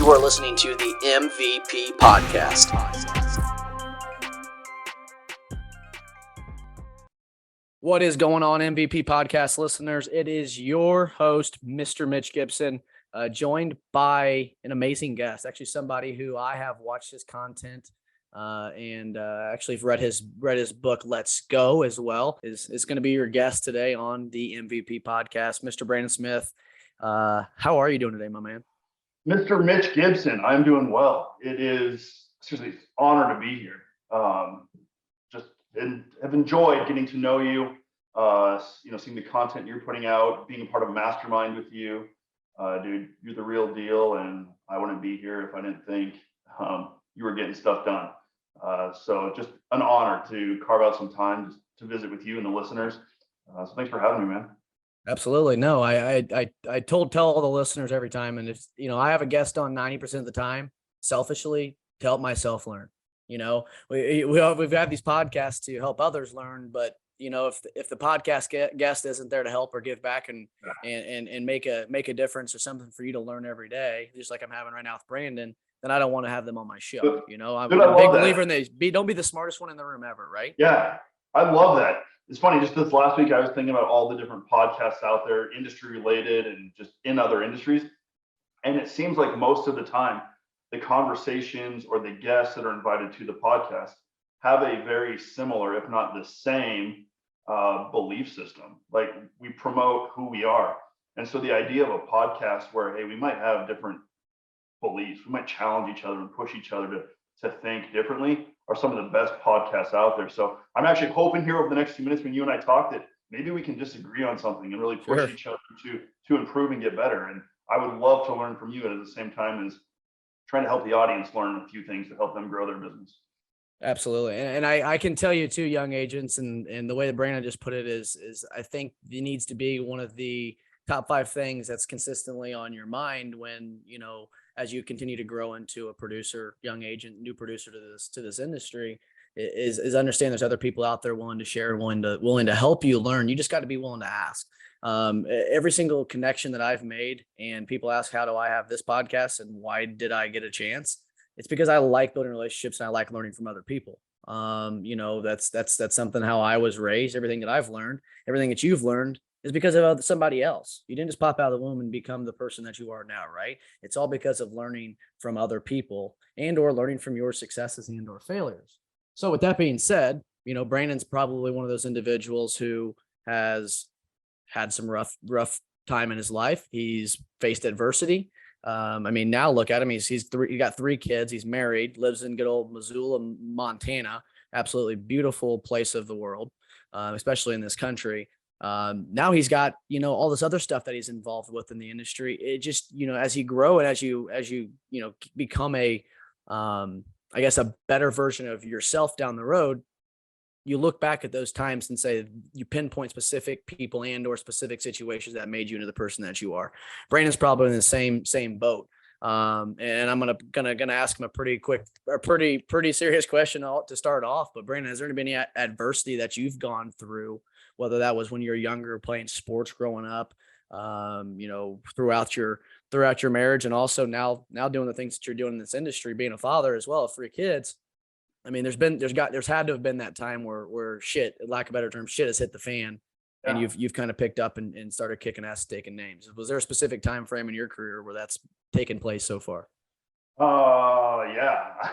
You are listening to the MVP Podcast. What is going on, MVP Podcast listeners? It is your host, Mr. Mitch Gibson, joined by an amazing guest, actually somebody who I have watched his content and actually read his book, Let's Go, as well. Is going to be your guest today on the MVP Podcast, Mr. Brandon Smith. How are you doing today, my man? Mr. Mitch Gibson, I'm doing well. It is seriously an honor to be here. Have enjoyed getting to know you. Seeing the content you're putting out, being a part of a mastermind with you, dude. You're the real deal, and I wouldn't be here if I didn't think you were getting stuff done. So just an honor to carve out some time to visit with you and the listeners. So thanks for having me, man. Absolutely. No, I tell all the listeners every time. And if, I have a guest on 90% of the time, selfishly, to help myself learn. We've had these podcasts to help others learn, but if the podcast guest isn't there to help or give back and make a difference or something for you to learn every day, just like I'm having right now with Brandon, then I don't want to have them on my show. I'm a big believer in don't be the smartest one in the room ever. Right. Yeah. I love that. It's funny, just this last week, I was thinking about all the different podcasts out there, industry related and just in other industries. And it seems like most of the time, the conversations or the guests that are invited to the podcast have a very similar, if not the same, belief system. Like, we promote who we are. And so the idea of a podcast where, hey, we might have different beliefs, we might challenge each other and push each other to think differently, are some of the best podcasts out there. So I'm actually hoping here over the next few minutes when you and I talk that maybe we can disagree on something and really push each other to improve and get better. And I would love to learn from you, and at the same time as trying to help the audience learn a few things to help them grow their business. Absolutely. And I can tell you too, young agents, and the way that Brandon just put it is I think it needs to be one of the top 5 things that's consistently on your mind when, as you continue to grow into a producer, young agent, new producer to this industry, is understand there's other people out there willing to share, willing to help you learn. You just got to be willing to ask. Every single connection that I've made, and people ask, how do I have this podcast and why did I get a chance? It's because I like building relationships and I like learning from other people. That's something how I was raised. Everything that I've learned, everything that you've learned, is because of somebody else. You didn't just pop out of the womb and become the person that you are now, right? It's all because of learning from other people and or learning from your successes and or failures. So with that being said, Brandon's probably one of those individuals who has had some rough time in his life. He's faced adversity. Now look at him. He got 3 kids. He's married, lives in good old Missoula, Montana, absolutely beautiful place of the world, especially in this country. Now he's got, all this other stuff that he's involved with in the industry. It just, as you grow and as you become a better version of yourself down the road, you look back at those times and say, you pinpoint specific people and or specific situations that made you into the person that you are. Brandon's probably in the same boat. And I'm gonna ask him a pretty serious question to start off. But Brandon, has there been any adversity that you've gone through, whether that was when you were younger playing sports growing up, throughout your marriage, and also now doing the things that you're doing in this industry, being a father as well of 3 kids? There's had to have been that time where shit, lack of a better term, shit has hit the fan, and you've kind of picked up and started kicking ass, taking names. Was there a specific time frame in your career where that's taken place so far? Yeah.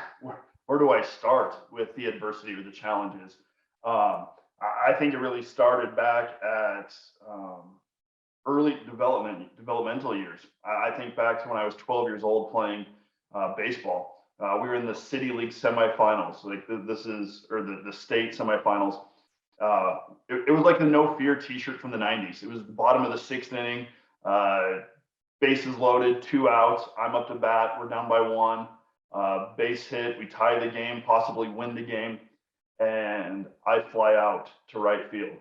Where do I start with the adversity or the challenges? I think it really started back at early developmental years. I think back to when I was 12 years old playing baseball. We were in the city league semifinals, like the state semifinals. It was like the No Fear T-shirt from the 90s. It was the bottom of the 6th inning, bases loaded, 2 outs. I'm up to bat. We're down by 1. Base hit. We tie the game, possibly win the game, and I fly out to right field.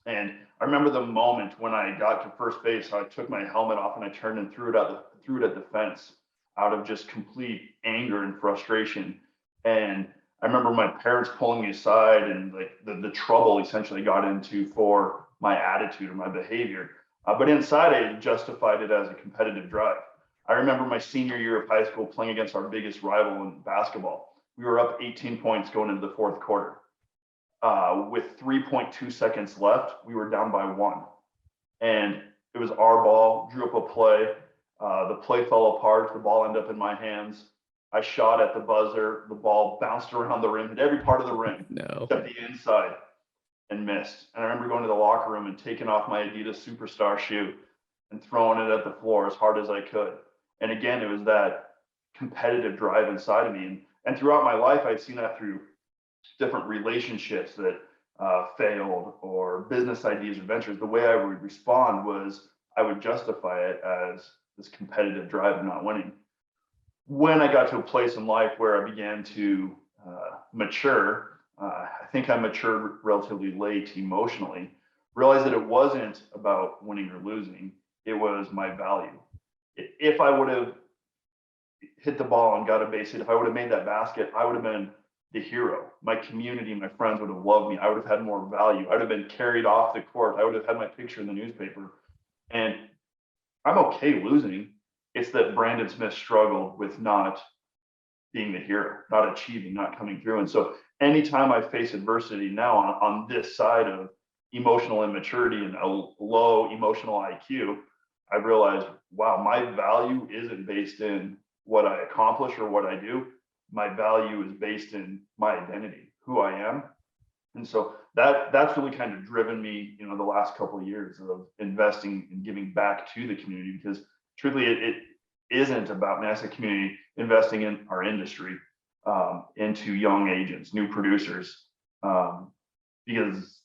And I remember the moment when I got to first base. I took my helmet off and I turned and threw it at the fence, out of just complete anger and frustration. And I remember my parents pulling me aside and like the trouble essentially got into for my attitude or my behavior. But inside, I justified it as a competitive drive. I remember my senior year of high school playing against our biggest rival in basketball. We were up 18 points going into the fourth quarter. With 3.2 seconds left, we were down by 1. And it was our ball, drew up a play. The play fell apart. The ball ended up in my hands. I shot at the buzzer. The ball bounced around the rim, hit every part of the rim, No. except the inside, and missed. And I remember going to the locker room and taking off my Adidas Superstar shoe and throwing it at the floor as hard as I could. And again, it was that competitive drive inside of me. And throughout my life, I'd seen that through different relationships that failed, or business ideas or ventures. The way I would respond was I would justify it as this competitive drive of not winning. When I got to a place in life where I began to mature, I think I matured relatively late emotionally, realized that it wasn't about winning or losing. It was my value. If I would have hit the ball and got a base hit, if I would have made that basket, I would have been the hero. My community, my friends would have loved me. I would have had more value. I would have been carried off the court. I would have had my picture in the newspaper. And I'm okay losing. It's that Brandon Smith struggled with not being the hero, not achieving, not coming through. And so anytime I face adversity now on this side of emotional immaturity and a low emotional IQ, I realized, wow, my value isn't based in what I accomplish or what I do. My value is based in my identity, who I am. And so that's really kind of driven me, the last couple of years of investing and giving back to the community, because truthfully, it isn't about massive community, investing in our industry, into young agents, new producers, because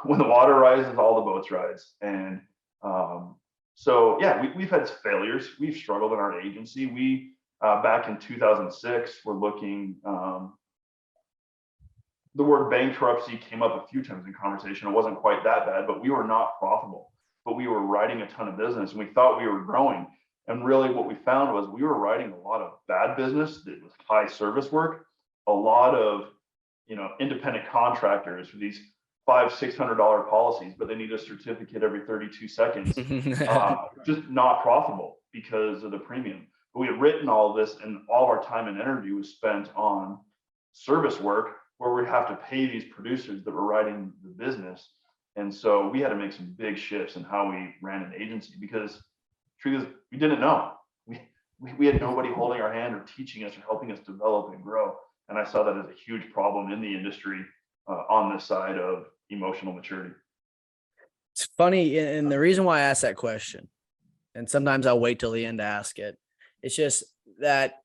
when the water rises, all the boats rise. And so, yeah, we've had failures. We've struggled in our agency. We back in 2006, we're looking. The word bankruptcy came up a few times in conversation. It wasn't quite that bad, but we were not profitable. But we were writing a ton of business, and we thought we were growing. And really, what we found was we were writing a lot of bad business that was high service work, a lot of independent contractors for these $500-$600 policies, but they need a certificate every 32 seconds. Just not profitable because of the premium. But we had written all this, and all of our time and energy was spent on service work, where we have to pay these producers that were writing the business. And so we had to make some big shifts in how we ran an agency, because truth is, we didn't know. We had nobody holding our hand or teaching us or helping us develop and grow. And I saw that as a huge problem in the industry on this side of emotional maturity. It's funny. And the reason why I asked that question, and sometimes I'll wait till the end to ask it, it's just that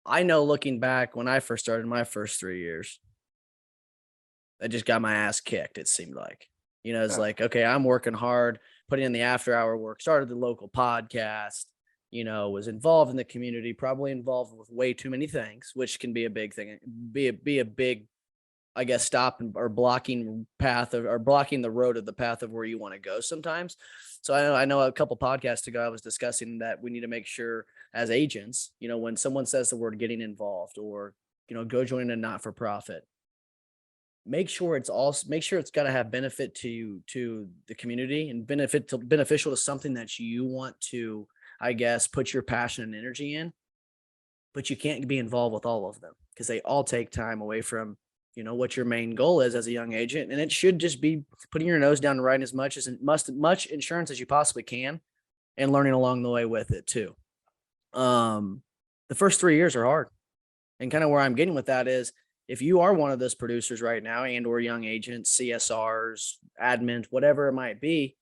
I know, looking back, when I first started my first 3 years, I just got my ass kicked. It seemed like, it's like, okay, I'm working hard, putting in the after hour work, started the local podcast, was involved in the community, probably involved with way too many things, which can be a big thing, be a big, I guess, stop or blocking path or blocking the road of the path of where you want to go sometimes. So I know a couple podcasts ago, I was discussing that we need to make sure as agents, when someone says the word getting involved or, go join a not-for-profit, make sure it's got to have benefit to the community and beneficial to something that you want to, I guess, put your passion and energy in. But you can't be involved with all of them, because they all take time away from, what your main goal is as a young agent. And it should just be putting your nose down and writing as much insurance as you possibly can, and learning along the way with it too. The first 3 years are hard. And kind of where I'm getting with that is, if you are one of those producers right now, and or young agents, CSRs, admins, whatever it might be,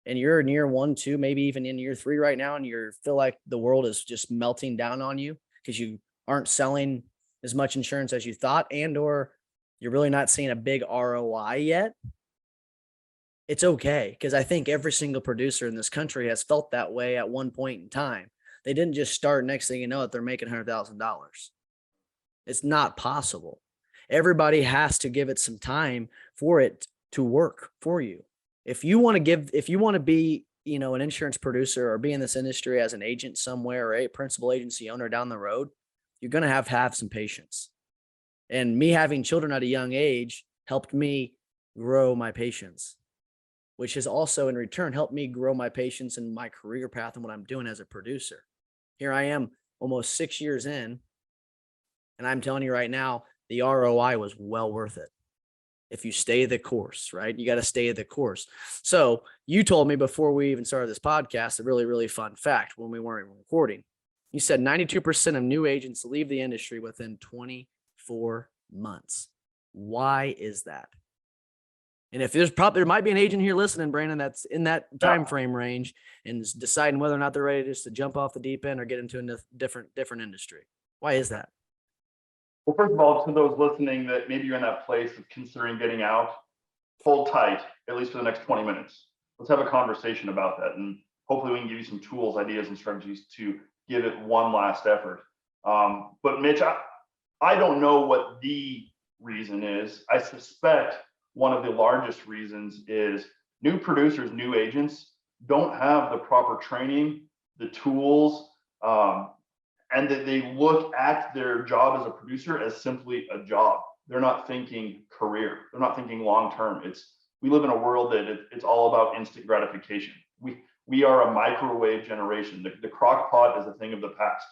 and you're in year 1, 2, maybe even in year 3 right now, and you feel like the world is just melting down on you because you aren't selling as much insurance as you thought, and or you're really not seeing a big ROI yet, it's okay. Because I think every single producer in this country has felt that way at one point in time. They didn't just start, next thing you know, that they're making $100,000. It's not possible. Everybody has to give it some time for it to work for you. If you want to be, an insurance producer or be in this industry as an agent somewhere, or a principal agency owner down the road, you're going to have some patience. And me having children at a young age helped me grow my patience, which has also in return helped me grow my patience in my career path and what I'm doing as a producer. Here I am almost 6 years in, and I'm telling you right now, the ROI was well worth it. If you stay the course, right? You got to stay the course. So you told me before we even started this podcast, a really, really fun fact when we weren't even recording. You said 92% of new agents leave the industry within 24 months. Why is that? And if there might be an agent here listening, Brandon, that's in that time frame range and is deciding whether or not they're ready just to jump off the deep end or get into a different industry. Why is that? Well, first of all, to those listening that maybe you're in that place of considering getting out, hold tight, at least for the next 20 minutes. Let's have a conversation about that. And hopefully we can give you some tools, ideas, and strategies to give it one last effort. But Mitch, I don't know what the reason is. I suspect one of the largest reasons is new producers, new agents don't have the proper training, the tools, and that they look at their job as a producer as simply a job. They're not thinking career. They're not thinking long term. We live in a world that it's all about instant gratification. We are a microwave generation. The crock pot is a thing of the past.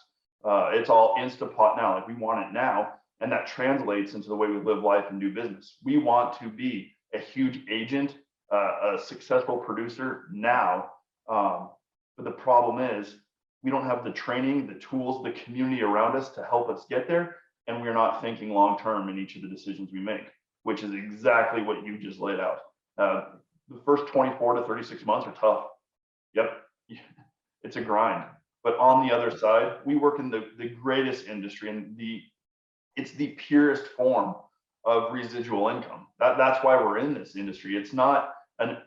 It's all Instapot now. Like we want it now, and that translates into the way we live life and do business. We want to be a huge agent, a successful producer now. But the problem is we don't have the training, the tools, the community around us to help us get there. And we're not thinking long term in each of the decisions we make, which is exactly what you just laid out. The first 24 to 36 months are tough. Yep, it's a grind. But on the other side, we work in the greatest industry, and it's the purest form of residual income. That's why we're in this industry. It's not an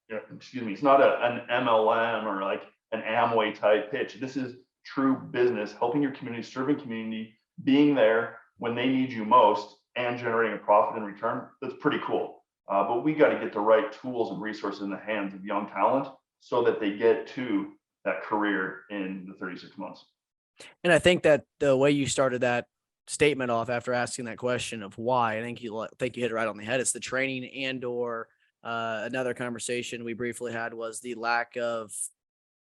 it's not an MLM or like an Amway type pitch. This is true business, helping your community, serving community, being there when they need you most, and generating a profit in return. That's pretty cool. But we got to get the right tools and resources in the hands of young talent so that they get to that career in the 36 months. And I think that the way you started that statement off after asking that question of why, I think you hit it right on the head. It's the training and or another conversation we briefly had was the lack of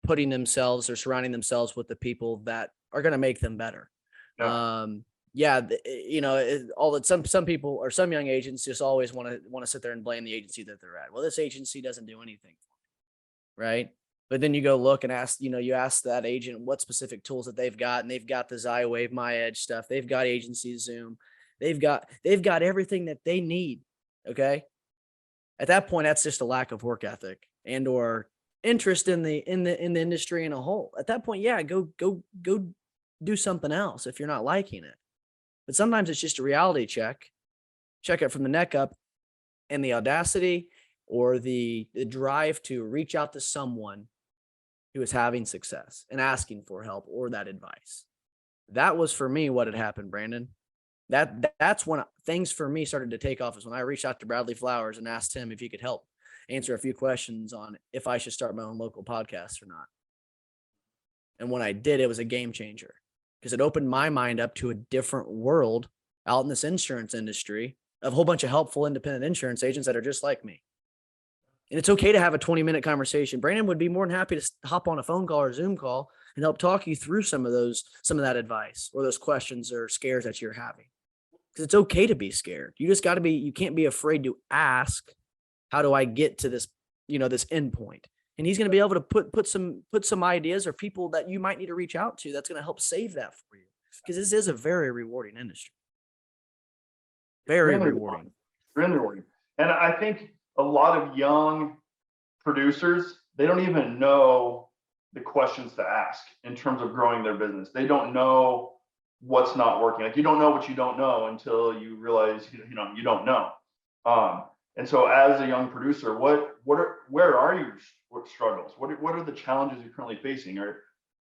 putting themselves or surrounding themselves with the people that are going to make them better. Yeah. Some people or some young agents just always want to sit there and blame the agency that they're at. Well, this agency doesn't do anything for me, right? But then you go look and ask, you ask that agent what specific tools that they've got, and they've got the XyWave, MyEdge stuff. They've got Agency Zoom. They've got everything that they need. Okay. At that point, that's just a lack of work ethic and or interest in the industry in a whole. At that point, yeah, go do something else if you're not liking it. But sometimes it's just a reality check. Check it from the neck up, and the audacity or the drive to reach out to someone who is having success and asking for help or that advice. That was for me what had happened, Brandon. That's when things for me started to take off, is when I reached out to Bradley Flowers and asked him if he could help answer a few questions on if I should start my own local podcast or not. And when I did, it was a game changer because it opened my mind up to a different world out in this insurance industry of a whole bunch of helpful independent insurance agents that are just like me. And it's okay to have a 20-minute conversation. Brandon would be more than happy to hop on a phone call or Zoom call and help talk you through some of that advice or those questions or scares that you're having. Because it's okay to be scared. You can't be afraid to ask, how do I get to this, this end point? And he's going to be able to put some ideas or people that you might need to reach out to that's going to help save that for you. Because this is a very rewarding industry. Very rewarding. Really rewarding. And I think a lot of young producers, they don't even know the questions to ask in terms of growing their business. They don't know what's not working. Like you don't know what you don't know until you realize you don't know. And so as a young producer, where are your struggles? What are the challenges you're currently facing? Or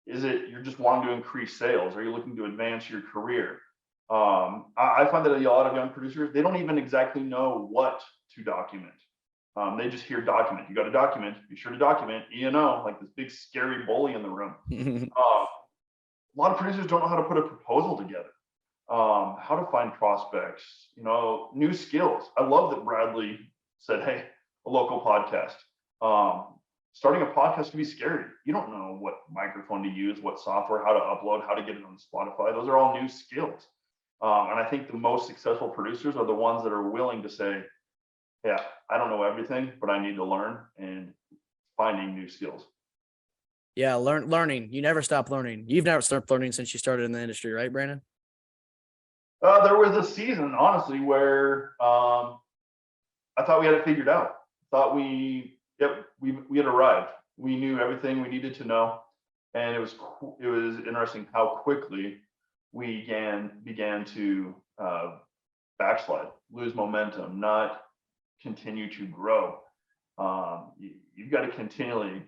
is it you're just wanting to increase sales? Are you looking to advance your career? I find that a lot of young producers, they don't even exactly know what to document. They just hear document. You got to document. Be sure to document. Like this big scary bully in the room. A lot of producers don't know how to put a proposal together. How to find prospects. New skills. I love that Bradley said, "Hey, a local podcast." starting a podcast can be scary. You don't know what microphone to use, what software, how to upload, how to get it on Spotify. Those are all new skills. And I think the most successful producers are the ones that are willing to say, yeah, I don't know everything, but I need to learn, and finding new skills. Yeah, learning. You never stop learning. You've never stopped learning since you started in the industry, right, Brandon? There was a season, honestly, where I thought we had it figured out. Thought we had arrived. We knew everything we needed to know, and it was interesting how quickly we began to backslide, lose momentum, not continue to grow. You've got to continually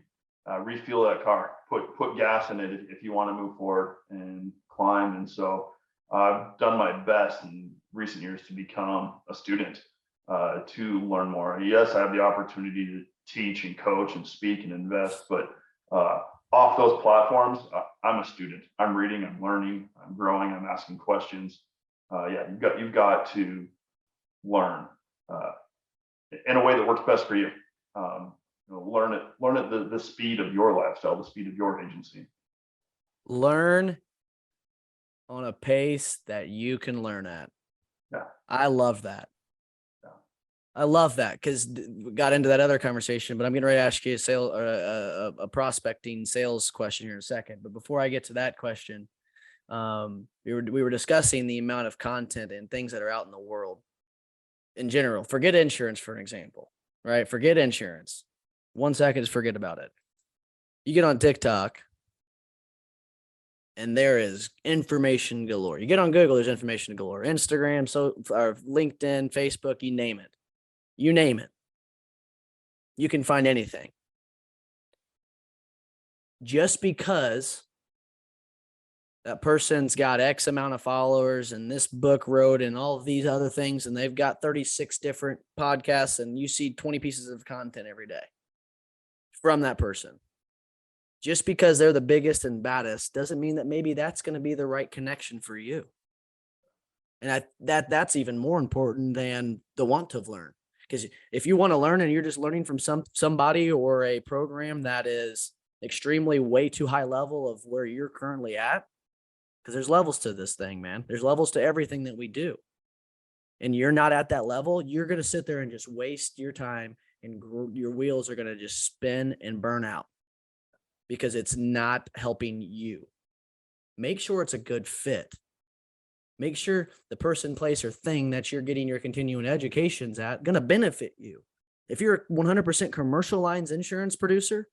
refuel that car, put gas in it if you want to move forward and climb. And so I've done my best in recent years to become a student, to learn more. Yes, I have the opportunity to teach and coach and speak and invest, but off those platforms, I'm a student. I'm reading, I'm learning, I'm growing, I'm asking questions. Yeah, you've got to learn in a way that works best for you. Learn at the speed of your lifestyle, the speed of your agency. Learn on a pace that you can learn at. Yeah. I love that. Yeah. I love that, because we got into that other conversation, but I'm getting ready to ask you a prospecting sales question here in a second. But before I get to that question, we were discussing the amount of content and things that are out in the world in general. Forget insurance, for an example, right? Forget insurance. 1 second, just forget about it. You get on TikTok and there is information galore. You get on Google, there's information galore. Instagram, or LinkedIn, Facebook, you name it. You name it. You can find anything. Just because that person's got X amount of followers and this book wrote and all of these other things, and they've got 36 different podcasts, and you see 20 pieces of content every day from that person. Just because they're the biggest and baddest doesn't mean that maybe that's going to be the right connection for you. And that's even more important than the want to learn. Because if you want to learn and you're just learning from somebody or a program that is extremely way too high level of where you're currently at, because there's levels to this thing, man. There's levels to everything that we do. And you're not at that level, you're going to sit there and just waste your time, and your wheels are going to just spin and burn out because it's not helping you. Make sure it's a good fit. Make sure the person, place, or thing that you're getting your continuing educations at going to benefit you. If you're a 100% commercial lines insurance producer,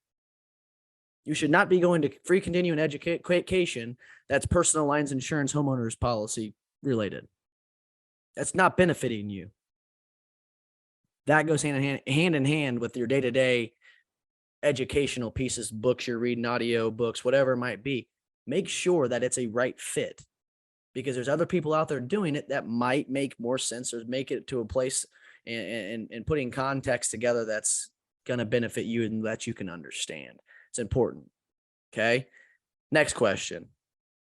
you should not be going to free continuing education that's personal lines insurance homeowners policy related. That's not benefiting you. That goes hand in hand with your day-to-day educational pieces, books you're reading, audio books, whatever it might be. Make sure that it's a right fit, because there's other people out there doing it that might make more sense, or make it to a place and putting context together that's going to benefit you and that you can understand. It's important. Okay. Next question.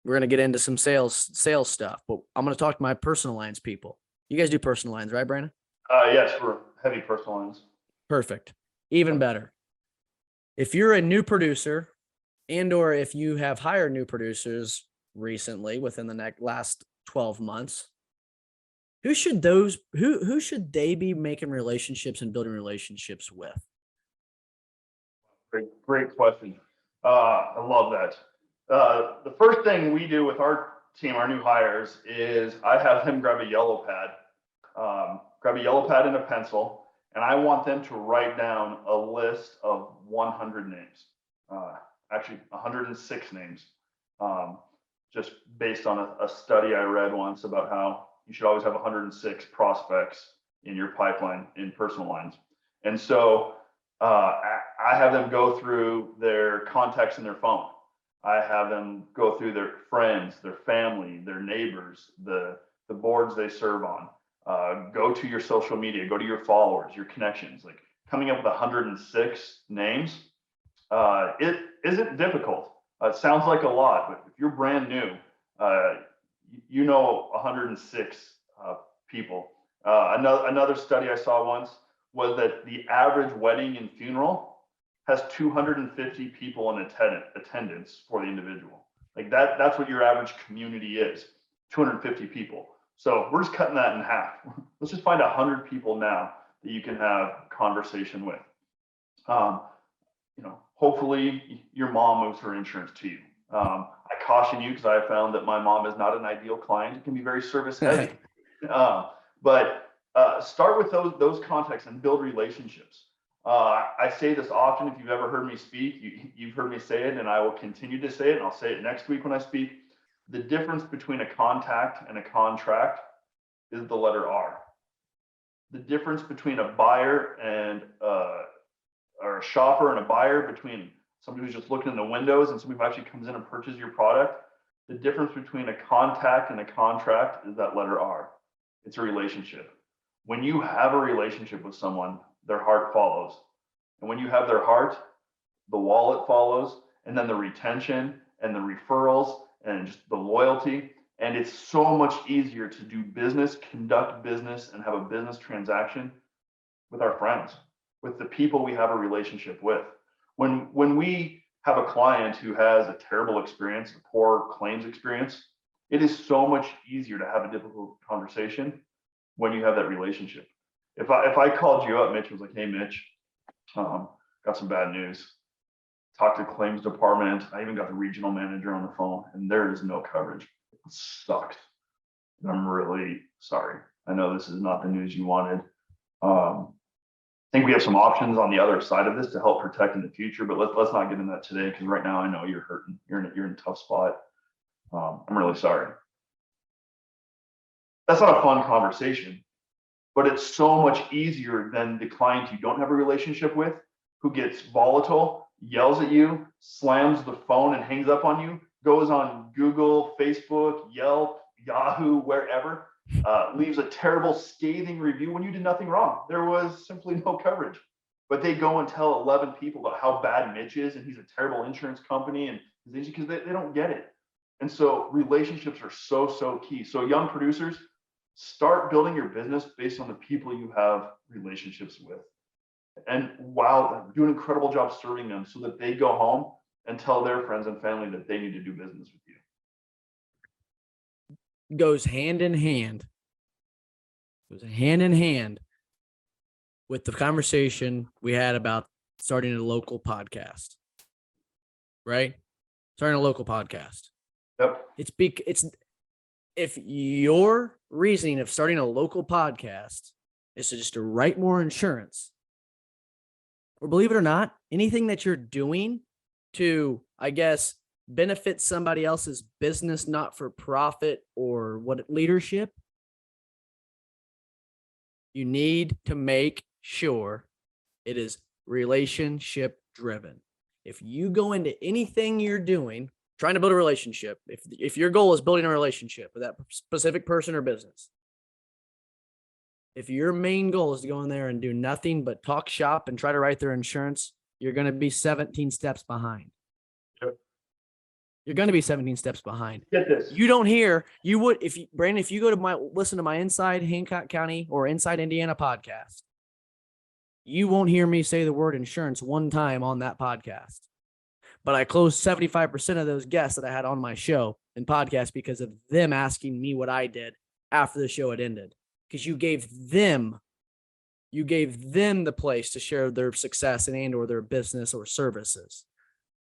We're going to get into some sales stuff, but I'm going to talk to my personal lines people. You guys do personal lines, right, Brandon? Yes, we're heavy personal lines. Perfect. Even better. If you're a new producer, and or if you have hired new producers recently within the last 12 months, who should they be making relationships and building relationships with? Great question. I love that. The first thing we do with our team, our new hires, is I have them grab a yellow pad and a pencil, and I want them to write down a list of 100 names, actually 106 names, just based on a study I read once about how you should always have 106 prospects in your pipeline in personal lines. And so I have them go through their contacts in their phone. I have them go through their friends, their family, their neighbors, the boards they serve on. Go to your social media, go to your followers, your connections. Like, coming up with 106 names, it isn't difficult. It sounds like a lot, but if you're brand new, you know 106 people. Another study I saw once was that the average wedding and funeral has 250 people in attendance for the individual. Like that's what your average community is, 250 people. So we're just cutting that in half. Let's just find 100 people now that you can have conversation with. Hopefully your mom moves her insurance to you. I caution you because I found that my mom is not an ideal client. It can be very service heavy. But start with those contacts and build relationships. I say this often. If you've ever heard me speak, you've heard me say it, and I will continue to say it, and I'll say it next week when I speak. The difference between a contact and a contract is the letter R. The difference between a buyer and or a shopper and a buyer, between somebody who's just looking in the windows and somebody who actually comes in and purchases your product, the difference between a contact and a contract is that letter R. It's a relationship. When you have a relationship with someone, their heart follows. And when you have their heart, the wallet follows, and then the retention and the referrals and just the loyalty. And it's so much easier to do business, conduct business, and have a business transaction with our friends, with the people we have a relationship with. When we have a client who has a terrible experience, a poor claims experience, it is so much easier to have a difficult conversation when you have that relationship. If I called you up, Mitch, and was like, hey, Mitch, got some bad news. Talked to the claims department. I even got the regional manager on the phone, and there is no coverage. It sucks. I'm really sorry. I know this is not the news you wanted. I think we have some options on the other side of this to help protect in the future, but let's not get into that today, because right now I know you're hurting. You're in a tough spot. I'm really sorry. That's not a fun conversation, but it's so much easier than the client you don't have a relationship with, who gets volatile, yells at you, slams the phone and hangs up on you, goes on Google, Facebook, Yelp, Yahoo, wherever, leaves a terrible scathing review when you did nothing wrong. There was simply no coverage. But they go and tell 11 people about how bad Mitch is and he's a terrible insurance company, and because they don't get it. And so relationships are so key. So young producers, start building your business based on the people you have relationships with. And wow, do an incredible job serving them so that they go home and tell their friends and family that they need to do business with you. Goes hand in hand. Goes hand in hand with the conversation we had about starting a local podcast. Right? Starting a local podcast. Yep. It's if your reasoning of starting a local podcast is to write more insurance, or believe it or not, anything that you're doing to, I guess, benefit somebody else's business, not for profit or what leadership, you need to make sure it is relationship driven. If you go into anything you're doing, trying to build a relationship, if your goal is building a relationship with that specific person or business, if your main goal is to go in there and do nothing but talk shop and try to write their insurance, you're going to be 17 steps behind. Yep. You're going to be 17 steps behind. Get this. You don't hear, you would, Brandon, if you go to listen to my Inside Hancock County or Inside Indiana podcast, you won't hear me say the word insurance one time on that podcast. But I closed 75% of those guests that I had on my show and podcast because of them asking me what I did after the show had ended. Because you gave them the place to share their success and or their business or services.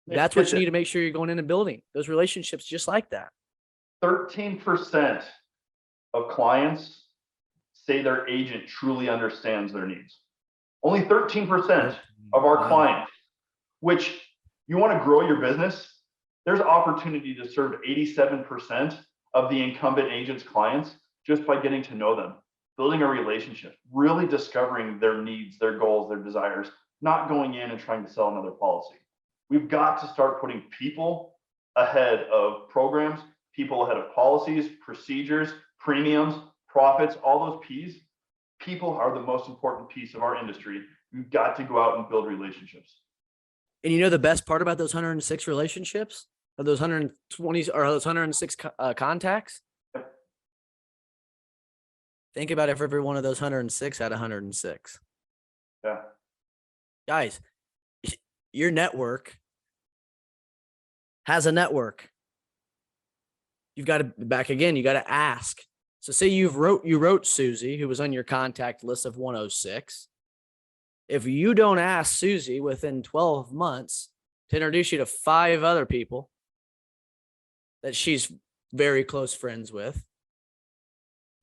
That's what you need to make sure you're going in and building those relationships just like that. 13% of clients say their agent truly understands their needs. Only 13% of our clients, which you want to grow your business, there's opportunity to serve 87% of the incumbent agent's clients just by getting to know them, building a relationship, really discovering their needs, their goals, their desires, not going in and trying to sell another policy. We've got to start putting people ahead of programs, people ahead of policies, procedures, premiums, profits, all those P's. People are the most important piece of our industry. We've got to go out and build relationships. And you know the best part about those 106 relationships, or those 120 or those 106 contacts? Yep. Think about if every one of those 106 had 106. Yeah. Guys, your network has a network. You've got to back again. You got to ask. So say you wrote Susie, who was on your contact list of 106. If you don't ask Susie within 12 months to introduce you to 5 other people that she's very close friends with,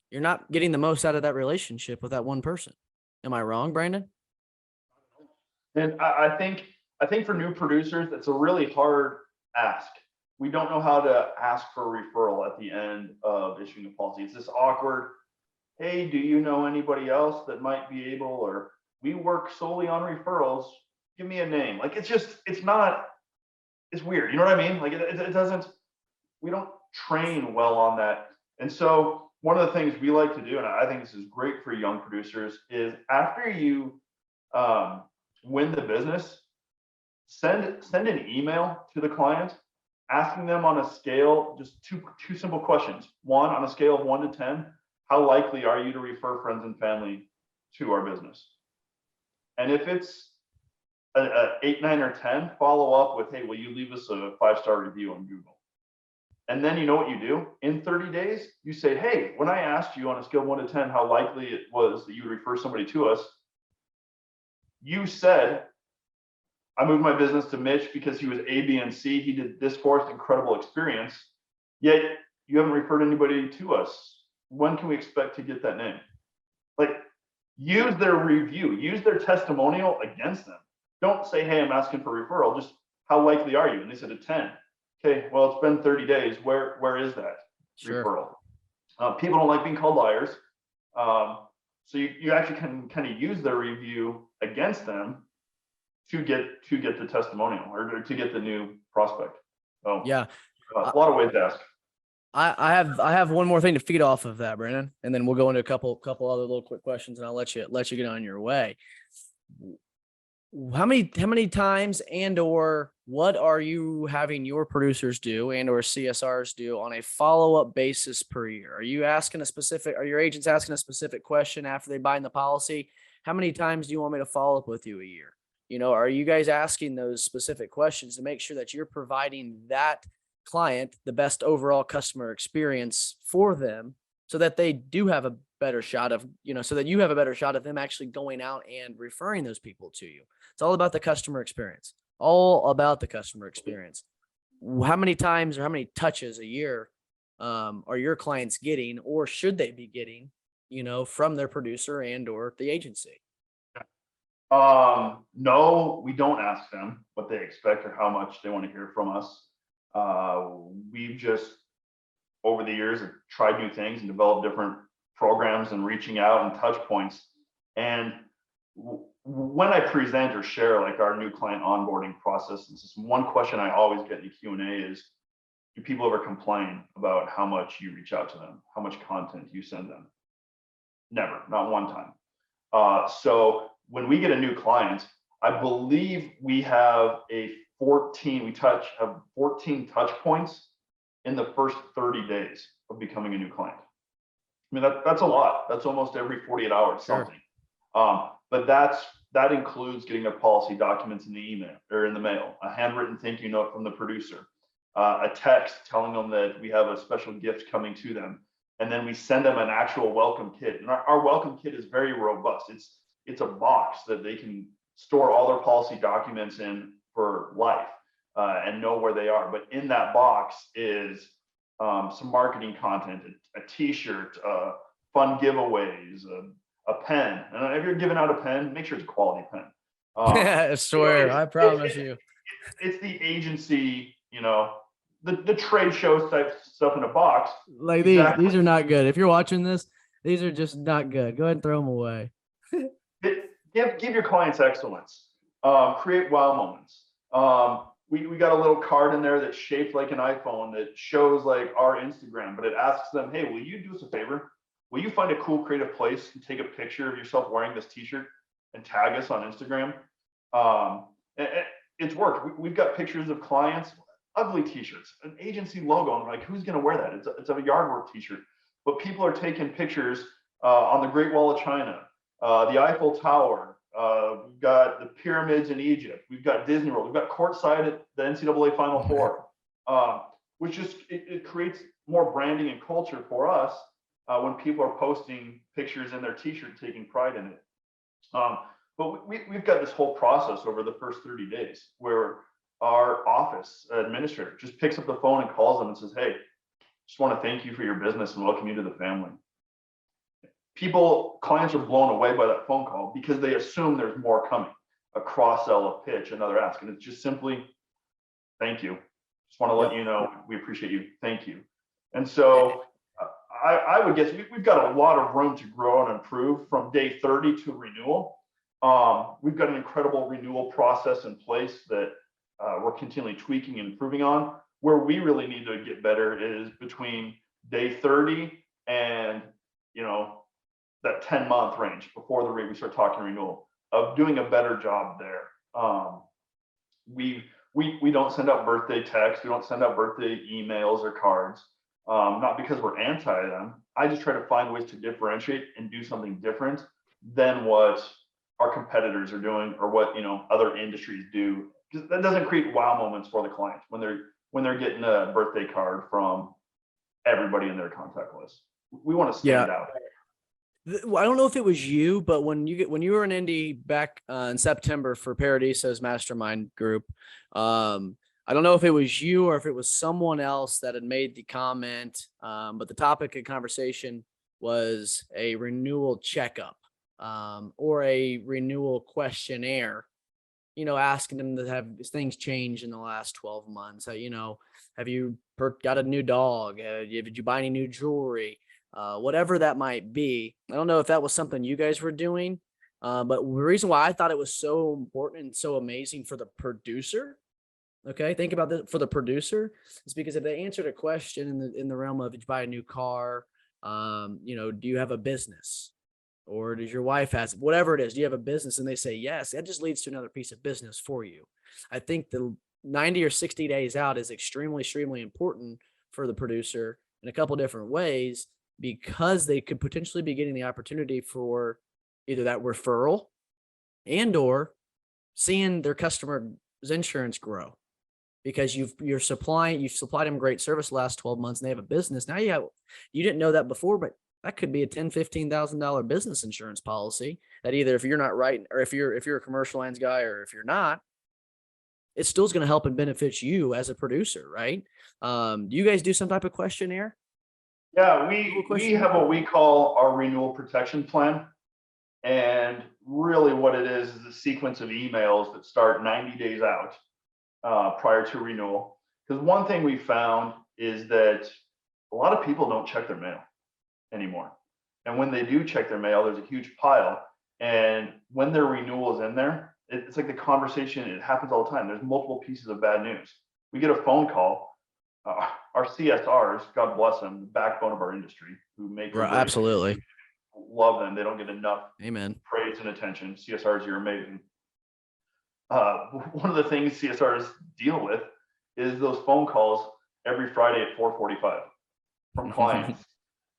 you're not getting the most out of that relationship with that one person. Am I wrong, Brandon? And I think for new producers, it's a really hard ask. We don't know how to ask for a referral at the end of issuing a policy. It's this awkward, hey, do you know anybody else that might be able, or we work solely on referrals, give me a name. Like, it's weird. You know what I mean? Like, it doesn't, we don't train well on that. And so one of the things we like to do, and I think this is great for young producers, is after you win the business, send an email to the client asking them on a scale, just two simple questions. One, on a scale of 1 to 10, how likely are you to refer friends and family to our business? And if it's a 8, 9, or 10, follow up with, hey, will you leave us a 5-star review on Google? And then you know what you do? In 30 days, you say, hey, when I asked you on a scale of 1 to 10 how likely it was that you would refer somebody to us, you said, I moved my business to Mitch because he was A, B, and C. He did this for us, incredible experience. Yet you haven't referred anybody to us. When can we expect to get that name? Like, use their review, use their testimonial against them. Don't say, hey, I'm asking for referral. Just how likely are you? And they said a 10. Okay, well, it's been 30 days. Where is that referral? People don't like being called liars. So you actually can kind of use their review against them to get the testimonial or to get the new prospect. So Yeah, a lot of ways to ask. I have one more thing to feed off of that, Brandon, and then we'll go into a couple other little quick questions, and I'll let you get on your way. How many times and or what are you having your producers do and or CSRs do on a follow-up basis per year? Are your agents asking a specific question after they bind the policy? How many times do you want me to follow up with you a year? Are you guys asking those specific questions to make sure that you're providing that client the best overall customer experience for them so that they do have a better shot of, so that you have a better shot of them actually going out and referring those people to you? It's all about the customer experience, How many times or how many touches a year are your clients getting, or should they be getting, from their producer and or the agency? No, we don't ask them what they expect or how much they want to hear from us. We've just, over the years, have tried new things and developed different programs and reaching out and touch points. And when I present or share like our new client onboarding process, this is one question I always get in the Q&A is, do people ever complain about how much you reach out to them, how much content you send them? Never, not one time. So when we get a new client, I believe we have 14 touch points in the first 30 days of becoming a new client. I mean, that's a lot. That's almost every 48 hours, something. Sure. But that includes getting their policy documents in the email or in the mail, a handwritten thank you note from the producer, a text telling them that we have a special gift coming to them. And then we send them an actual welcome kit. And our welcome kit is very robust. It's a box that they can store all their policy documents in for life and know where they are. But in that box is some marketing content, a t-shirt, fun giveaways, a pen. And if you're giving out a pen, make sure it's a quality pen. I swear, I promise you. It's the agency, the trade show type stuff in a box. Like these are not good. If you're watching this, these are just not good. Go ahead and throw them away. Give your clients excellence. Create wow moments. We got a little card in there that's shaped like an iPhone that shows like our Instagram, but it asks them, hey, will you do us a favor? Will you find a cool creative place and take a picture of yourself wearing this t-shirt and tag us on Instagram? It's worked. We've got pictures of clients, ugly t-shirts, an agency logo. And like, who's going to wear that? It's a yard work t-shirt, but people are taking pictures on the Great Wall of China, the Eiffel Tower, We've got the pyramids in Egypt. We've got Disney World. We've got courtside at the NCAA Final Four, which just it creates more branding and culture for us when people are posting pictures in their T-shirt, taking pride in it. But we've got this whole process over the first 30 days where our office administrator just picks up the phone and calls them and says, "Hey, just want to thank you for your business and welcome you to the family." Clients are blown away by that phone call because they assume there's more coming, a cross-sell, a pitch, another ask. And it's just simply, "Thank you. Just want to let you know we appreciate you. Thank you." And so I would guess we've got a lot of room to grow and improve from day 30 to renewal. We've got an incredible renewal process in place that we're continually tweaking and improving on. Where we really need to get better is between day 30 and, that 10-month range before we start talking renewal, of doing a better job there. We don't send out birthday texts. We don't send out birthday emails or cards. Not because we're anti them. I just try to find ways to differentiate and do something different than what our competitors are doing or what other industries do. Because that doesn't create wow moments for the client when they're getting a birthday card from everybody in their contact list. We want to stand out. I don't know if it was you, but when you were in Indy back in September for Paradiso's mastermind group, I don't know if it was you or if it was someone else that had made the comment, but the topic of conversation was a renewal checkup or a renewal questionnaire. Asking them to have things change in the last 12 months. Have you got a new dog? Did you buy any new jewelry? Whatever that might be. I don't know if that was something you guys were doing, but the reason why I thought it was so important and so amazing for the producer, okay, think about this, for the producer, is because if they answered a question in the realm of, did you buy a new car? Do you have a business? Or does your wife has, whatever it is, do you have a business? And they say yes, that just leads to another piece of business for you. I think the 90 or 60 days out is extremely, extremely important for the producer in a couple different ways, because they could potentially be getting the opportunity for either that referral and or seeing their customer's insurance grow, because you've supplied them great service the last 12 months and they have a business. Now you didn't know that before, but that could be a $10,000-$15,000 business insurance policy that either, if you're not writing, or if you're a commercial lines guy, or if you're not, it's still going to help and benefit you as a producer, right? Do you guys do some type of questionnaire? Yeah, we have what we call our renewal protection plan. And really what it is a sequence of emails that start 90 days out prior to renewal. Because one thing we found is that a lot of people don't check their mail anymore. And when they do check their mail, there's a huge pile. And when their renewal is in there, it's like the conversation, it happens all the time. There's multiple pieces of bad news. We get a phone call. Our CSRs, God bless them, the backbone of our industry, who make absolutely love them. They don't get enough amen praise and attention. CSRs, you're amazing. One of the things CSRs deal with is those phone calls every Friday at 4:45 from clients.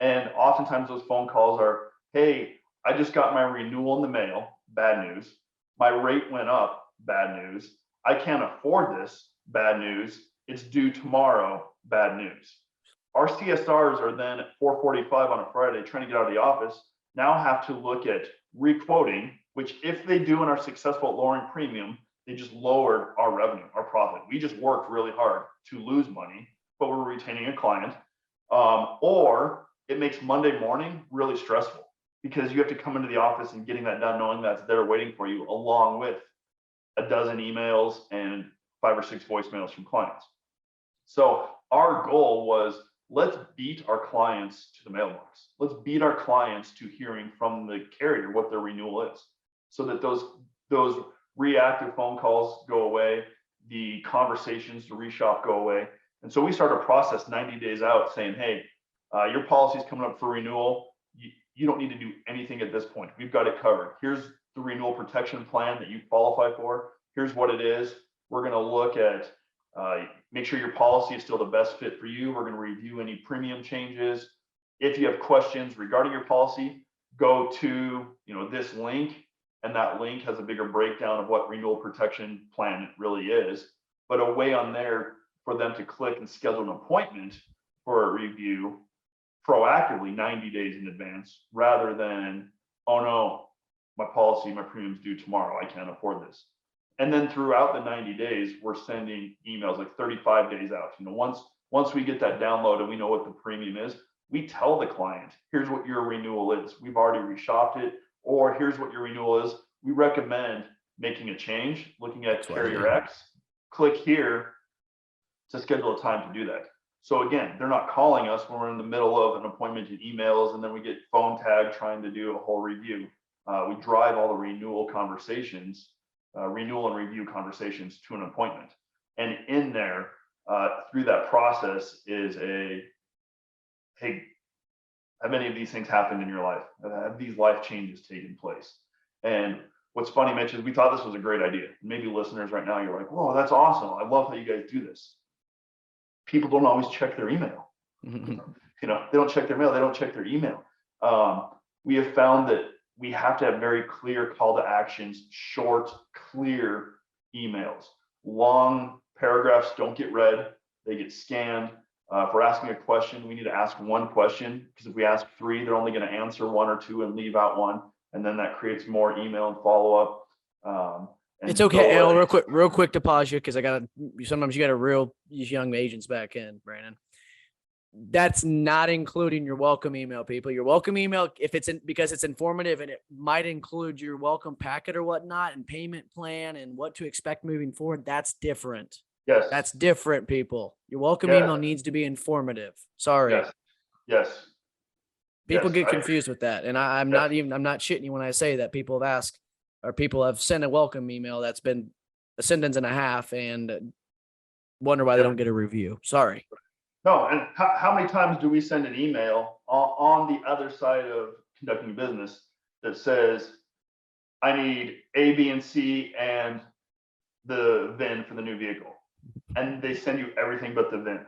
And oftentimes those phone calls are, "Hey, I just got my renewal in the mail, bad news. My rate went up, bad news. I can't afford this, bad news. It's due tomorrow, bad news." Our CSRs are then at 4:45 on a Friday trying to get out of the office, now have to look at requoting, which if they do and are successful at lowering premium, they just lowered our revenue, our profit. We just worked really hard to lose money, but we're retaining a client. Or it makes Monday morning really stressful because you have to come into the office and getting that done, knowing that's there waiting for you, along with a dozen emails and 5 or 6 voicemails from clients. So our goal was, let's beat our clients to the mailbox. Let's beat our clients to hearing from the carrier what their renewal is, so that those reactive phone calls go away, the conversations to reshop go away. And so we started a process 90 days out saying, "Hey, your policy is coming up for renewal. You don't need to do anything at this point. We've got it covered. Here's the renewal protection plan that you qualify for. Here's what it is. We're going to look at make sure your policy is still the best fit for you. We're going to review any premium changes. If you have questions regarding your policy, go to this link and that link has a bigger breakdown of what renewal protection plan really is, but a way on there for them to click and schedule an appointment for a review proactively 90 days in advance, rather than, oh no, my premium's due tomorrow, I can't afford this. And then throughout the 90 days, we're sending emails like 35 days out. Once we get that download and we know what the premium is, we tell the client, here's what your renewal is. We've already reshopped it, or here's what your renewal is. We recommend making a change, looking at carrier X, click here to schedule a time to do that. So again, they're not calling us when we're in the middle of an appointment in emails, and then we get phone tag trying to do a whole review. We drive all the renewal and review conversations to an appointment. And in there, through that process is hey, have any of these things happened in your life? Have these life changes taken place? And what's funny, Mitch, is we thought this was a great idea. Maybe listeners right now, you're like, whoa, that's awesome. I love how you guys do this. People don't always check their email. They don't check their mail. They don't check their email. We have found that we have to have very clear call to actions, short, clear emails. Long paragraphs don't get read. They get scanned. If we're asking a question, we need to ask one question, because if we ask three, they're only going to answer one or two and leave out one. And then that creates more email and follow up. It's okay. Al, real quick to pause you, because sometimes you got to reel these young agents back in, Brandon. That's not including your welcome email, people. Your welcome email, because it's informative, and it might include your welcome packet or whatnot, and payment plan and what to expect moving forward. That's different. Yes. That's different, people. Your welcome email needs to be informative. Sorry. Yes. People get confused with that. And I'm not shitting you when I say that. People have asked, or people have sent a welcome email that's been a sentence and a half and wonder why they don't get a review. Sorry. No, and how many times do we send an email on the other side of conducting business that says, I need A, B, and C and the VIN for the new vehicle? And they send you everything but the VIN.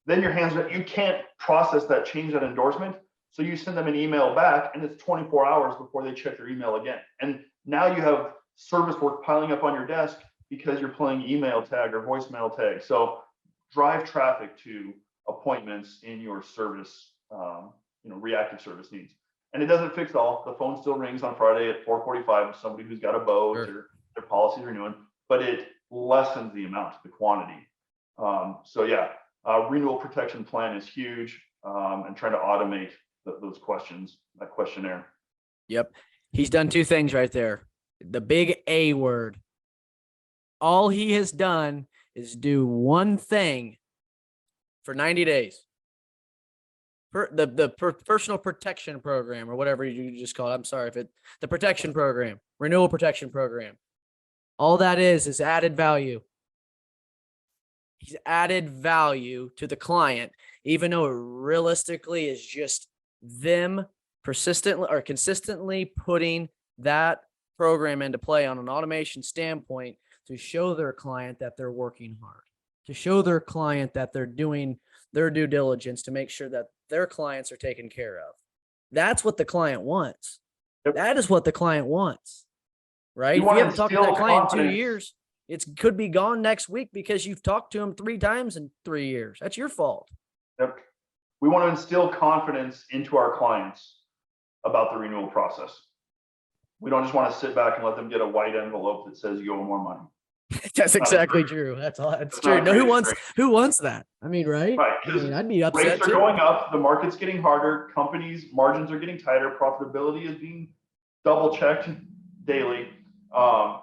Then your hands up, you can't process that change, that endorsement. So you send them an email back, and it's 24 hours before they check their email again. And now you have service work piling up on your desk because you're playing email tag or voicemail tag. So drive traffic to appointments in your service, reactive service needs. And it doesn't fix all. The phone still rings on Friday at 4:45 with somebody who's got a boat or their policies renewing, but it lessens the amount, the quantity. Renewal protection plan is huge, and trying to automate those questions, that questionnaire. Yep. He's done two things right there. The big A word. All he has done is do one thing for 90 days. The personal protection program, or whatever you just call it. I'm sorry the protection program, renewal protection program. All that is added value. He's added value to the client, even though it realistically is just them consistently putting that program into play on an automation standpoint to show their client that they're working hard, to show their client that they're doing their due diligence to make sure that their clients are taken care of. That's what the client wants. Yep. That is what the client wants, right? If you haven't talked to that client in 2 years, it could be gone next week because you've talked to him 3 times in 3 years. That's your fault. Yep. We want to instill confidence into our clients about the renewal process. We don't just want to sit back and let them get a white envelope that says you owe more money. That's exactly true. That's all. That's true. No, who wants that? I mean, right? I mean, I'd be upset. Rates are going up. The market's getting harder. Companies' margins are getting tighter. Profitability is being double checked daily.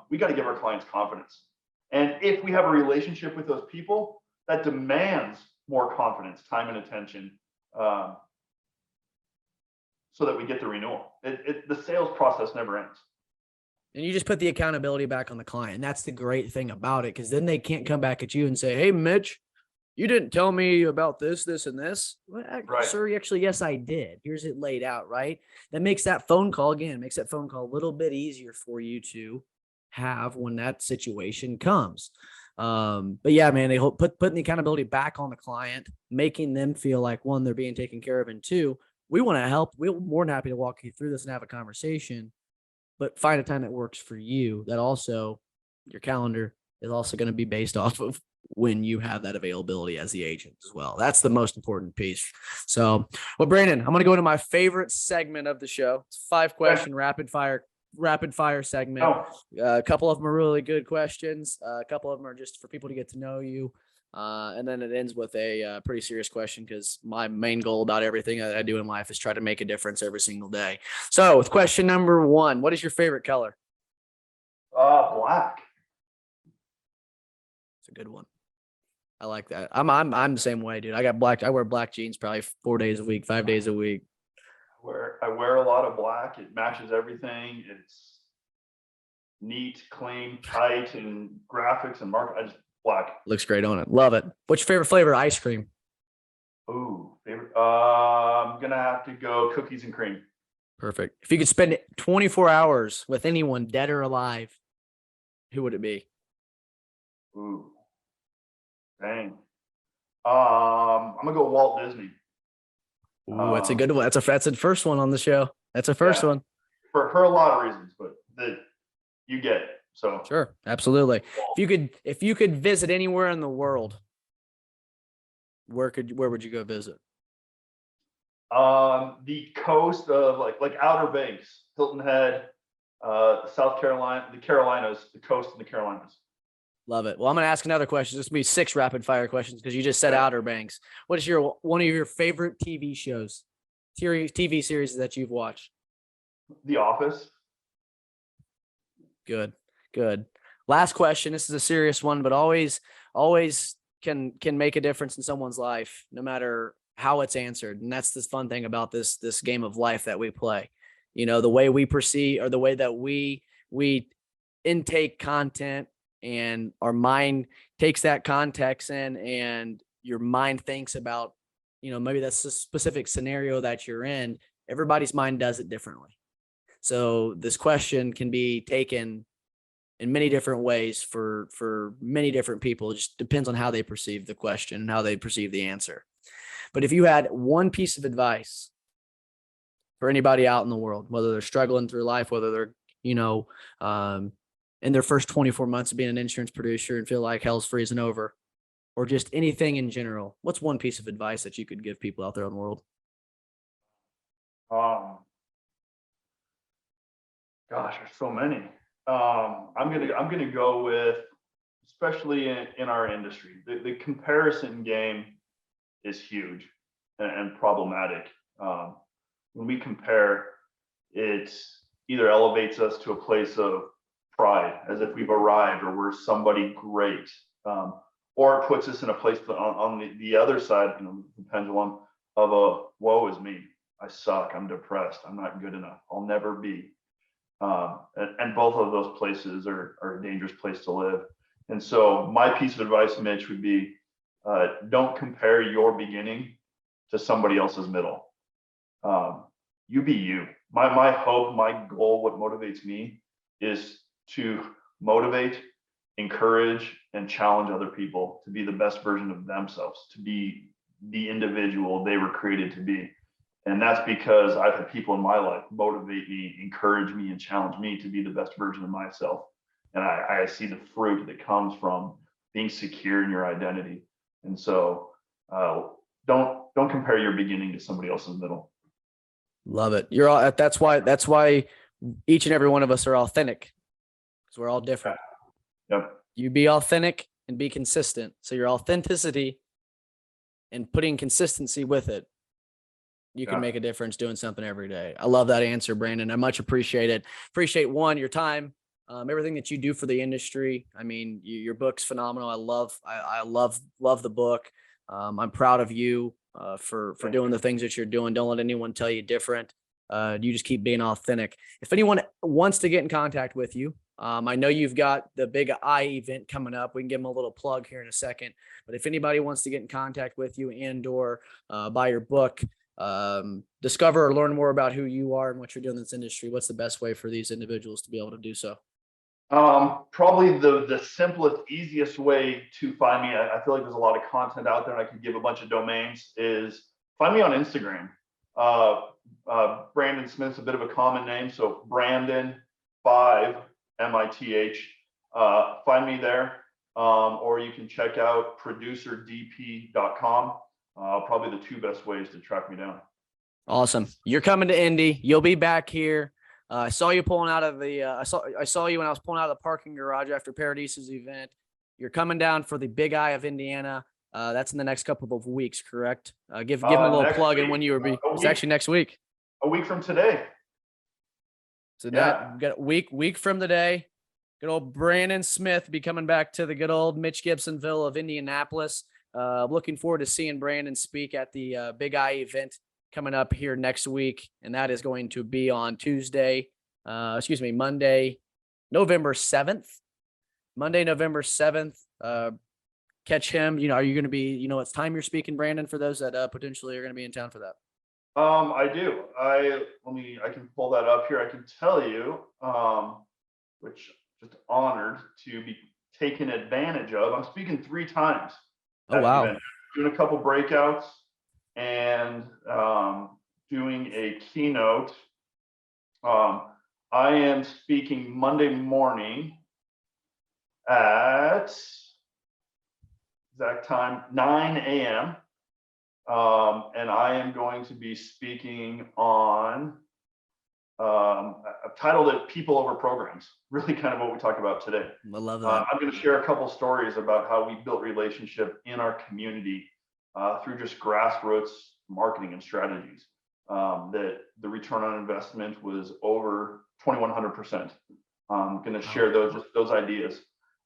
We got to give our clients confidence. And if we have a relationship with those people, that demands more confidence, time, and attention, so that we get the renewal. The sales process never ends. And you just put the accountability back on the client. And that's the great thing about it, because then they can't come back at you and say, hey, Mitch, you didn't tell me about this, and this. Well, right. Sir, actually, yes, I did. Here's it laid out, right? That makes that phone call a little bit easier for you to have when that situation comes. But yeah, man, they putting the accountability back on the client, making them feel like, one, they're being taken care of, and two, we want to help. We're more than happy to walk you through this and have a conversation. but find a time that works for you, that also your calendar is also going to be based off of when you have that availability as the agent as well. That's the most important piece. So, well, Brandon, I'm going to go into my favorite segment of the show. It's 5-question rapid fire segment. Oh, A couple of them are really good questions. A couple of them are just for people to get to know you. And then it ends with a pretty serious question, because my main goal about everything I do in life is try to make a difference every single day. So with question number 1, what is your favorite color? black. It's a good one. I like that. I'm the same way, dude. I wear black jeans probably 4 days a week, 5 days a week. I wear a lot of black. It matches everything. It's neat, clean, tight, and graphics and mark. I just black. Looks great on it. Love it. What's your favorite flavor of ice cream? Ooh, favorite. I'm gonna have to go cookies and cream. Perfect. If you could spend 24 hours with anyone, dead or alive, who would it be? Ooh, dang. I'm gonna go Walt Disney. Ooh, that's a good one. That's the first one on the show. That's a first one. For a lot of reasons, but that you get it. So Sure, absolutely. If you could visit anywhere in the world, where would you go visit? the coast of like Outer Banks, Hilton Head, South Carolina, the Carolinas, the coast of the Carolinas. Love it. Well, I'm going to ask another question. This will be 6 rapid fire questions because you just said Okay. Outer Banks. What is one of your favorite TV shows, TV series that you've watched? The Office. Good. Last question. This is a serious one, but always can make a difference in someone's life, no matter how it's answered. And that's the fun thing about this game of life that we play. You know, the way we perceive, or the way that we intake content, and our mind takes that context in, and your mind thinks about, maybe that's a specific scenario that you're in. Everybody's mind does it differently. So this question can be taken in many different ways for many different people. It just depends on how they perceive the question and how they perceive the answer. But if you had one piece of advice for anybody out in the world, whether they're struggling through life, whether they're, in their first 24 months of being an insurance producer and feel like hell's freezing over, or just anything in general, what's one piece of advice that you could give people out there in the world? Gosh, there's so many. I'm gonna go with, especially in our industry, the comparison game is huge and problematic. When we compare, it either elevates us to a place of pride, as if we've arrived or we're somebody great, or it puts us in a place on the other side, the pendulum of a woe is me. I suck. I'm depressed. I'm not good enough. I'll never be. And both of those places are a dangerous place to live. And so my piece of advice, Mitch, would be, don't compare your beginning to somebody else's middle. You be you. My hope, my goal, what motivates me is to motivate, encourage, and challenge other people to be the best version of themselves, to be the individual they were created to be. And that's because I've had people in my life motivate me, encourage me, and challenge me to be the best version of myself. And I see the fruit that comes from being secure in your identity. And so don't compare your beginning to somebody else's middle. Love it. That's why each and every one of us are authentic, because we're all different. Yep. You be authentic and be consistent. So your authenticity and putting consistency with it, you can make a difference doing something every day. I love that answer, Brandon. I much appreciate it. Appreciate your time, everything that you do for the industry. I mean, your book's phenomenal. I love the book. I'm proud of you for doing the things that you're doing. Don't let anyone tell you different. You just keep being authentic. If anyone wants to get in contact with you, I know you've got the big event coming up. We can give them a little plug here in a second. But if anybody wants to get in contact with you and/or buy your book, discover or learn more about who you are and what you're doing in this industry, what's the best way for these individuals to be able to do so? Probably the simplest, easiest way to find me, I feel like there's a lot of content out there and I could give a bunch of domains, is find me on Instagram. Brandon Smith's a bit of a common name. So Brandon 5 MITH. Find me there, or you can check out producerdp.com. Probably the 2 best ways to track me down. Awesome. You're coming to Indy. You'll be back here. I saw you pulling out of the. I saw you when I was pulling out of the parking garage after Paradise's event. You're coming down for the Big Eye of Indiana. That's in the next couple of weeks, correct? Give them a little plug and when you will be. It's actually next week. A week from today. So that we got a week from today. Good old Brandon Smith be coming back to the good old Mitch Gibsonville of Indianapolis. Looking forward to seeing Brandon speak at the Big Eye event coming up here next week, and that is going to be on Monday, November 7th. Monday, November 7th. Catch him. Are you going to be, what time you're speaking, Brandon, for those that potentially are going to be in town for that? I do. I can pull that up here. I can tell you, which just honored to be taken advantage of. I'm speaking 3 times. Oh, wow. Doing a couple breakouts and doing a keynote. I am speaking Monday morning at exact time 9 a.m. And I am going to be speaking on, I've titled it People Over Programs, really kind of what we talked about today. I love that. I'm going to share a couple stories about how we built relationship in our community through just grassroots marketing and strategies. That the return on investment was over 2,100%. I'm going to share those ideas.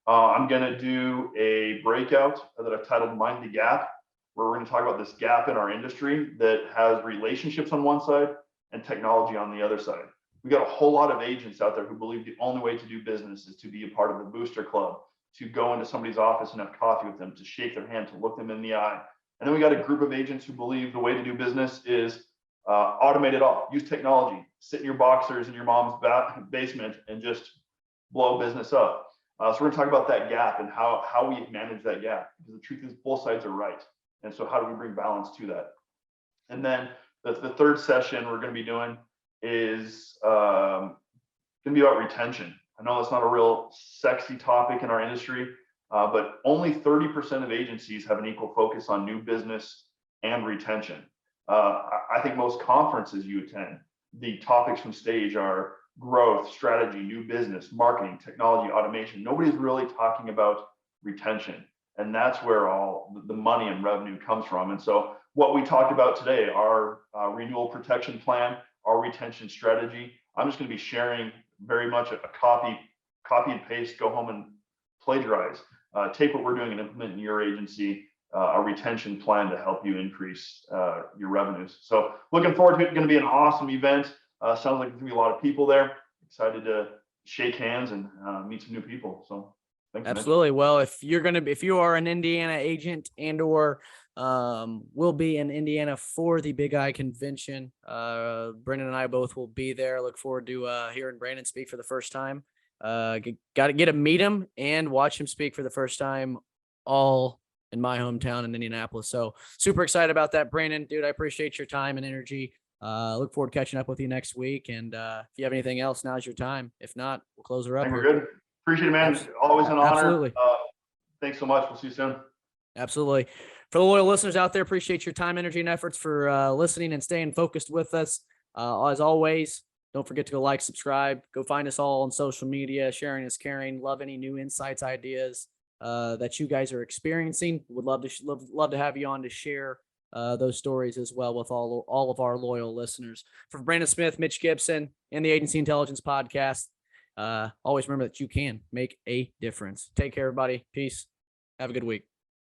I'm going to do a breakout that I've titled Mind the Gap, where we're going to talk about this gap in our industry that has relationships on one side and technology on the other side. We got a whole lot of agents out there who believe the only way to do business is to be a part of the booster club, to go into somebody's office and have coffee with them, to shake their hand, to look them in the eye. And then we got a group of agents who believe the way to do business is automate it all, use technology, sit in your boxers in your mom's basement and just blow business up. So we're going to talk about that gap and how we manage that gap, because the truth is both sides are right. And so how do we bring balance to that? And then the third session we're going to be doing is going to be about retention. I know that's not a real sexy topic in our industry, but only 30% of agencies have an equal focus on new business and retention. I think most conferences you attend, the topics from stage are growth, strategy, new business, marketing, technology, automation. Nobody's really talking about retention. And that's where all the money and revenue comes from. And so what we talked about today, our renewal protection plan, our retention strategy, I'm just going to be sharing very much a copy and paste, go home and plagiarize, take what we're doing and implement in your agency, a retention plan to help you increase your revenues. So looking forward to it. It's going to be an awesome event. Sounds like there's going to be a lot of people there. Excited to shake hands and meet some new people. So thanks. Absolutely. Well, if you are an Indiana agent and or will be in Indiana for the Big Eye convention, Brandon and I both will be there. Look forward to hearing Brandon speak for the first time. Got to get to meet him and watch him speak for the first time, all in my hometown in Indianapolis. So super excited about that, Brandon. Dude, I appreciate your time and energy. Look forward to catching up with you next week. And if you have anything else, now's your time. If not, we'll close her up. We're good. Appreciate it, man. Always an honor. Absolutely. Thanks so much. We'll see you soon. Absolutely. For the loyal listeners out there, appreciate your time, energy, and efforts for listening and staying focused with us. As always, don't forget to go like, subscribe, go find us all on social media. Sharing is caring. Love any new insights, ideas that you guys are experiencing. Would love to have you on to share those stories as well with all of our loyal listeners. For Brandon Smith, Mitch Gibson, and the Agency Intelligence Podcast, always remember that you can make a difference. Take care, everybody. Peace. Have a good week.